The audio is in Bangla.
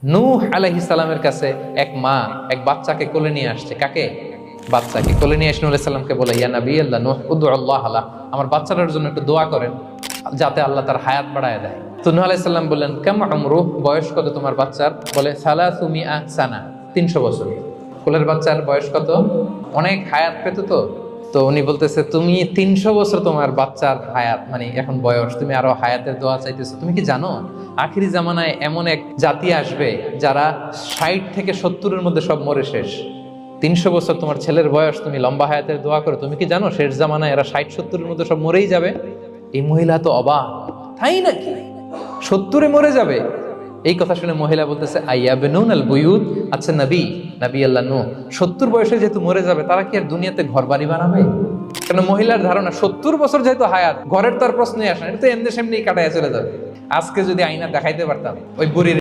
নূহ আলাইহিস সালামের কাছে এক মা এক বাচ্চাকে কোলে নিয়ে আসছে। কাকে? বাচ্চাকে কোলে নিয়ে এসে নূহ আলাইহিস সালামকে বলে, ইয়া নবী আল্লাহ নূহ উদউ আল্লাহ আলা, আমার বাচ্চাটার জন্য একটু দোয়া করেন যাতে আল্লাহ তার হায়াত বাড়ায় দেয়। তো নূহ আলাইহিস সালাম বললেন, কাম উমরুহ, বয়স কত তোমার বাচ্চার? বলে সালাসুমিআ সানা, 300 বছর। কোলের বাচ্চার বয়স কত? অনেক হায়াত পেত তো। তো উনি বলতেছে, তুমি 300 বছর তোমার বাচ্চার হায়াত, মানে এখন বয়স, তুমি আরো হায়াতের দোয়া চাইতেছো। তুমি কি জানো আখিরি জামানায় এমন এক জাতি আসবে যারা 60 থেকে 70-এর মধ্যে সব মরে শেষ। 300 বছর তোমার ছেলের বয়স, তুমি লম্বা হায়াতের দোয়া করো। তুমি কি জানো শেষ জামানায় এরা 60-70-এর মধ্যে সব মরেই যাবে? এই মহিলা তো অবাক, তাই নাকি 70-এ মরে যাবে? এই কথা শুনে মহিলা বলতেছে, আইয়া বেনুন আল বুয়ুত, আচ্ছা নবী আল্লাহ নূহ 70 বয়সে যেহেতু মরে যাবে, তারা কি আর দুনিয়াতে ঘর বাড়ি বানাবে? কেন মহিলার ধারণা 70 বছর যেহেতু হায়াত, ঘরের তো আর প্রশ্নই আসে না, এটা তো এমনি সেমনি কাটায় চলে যাবে। আজকে যদি আয়না দেখাইতে পারতাম ওই বুড়ির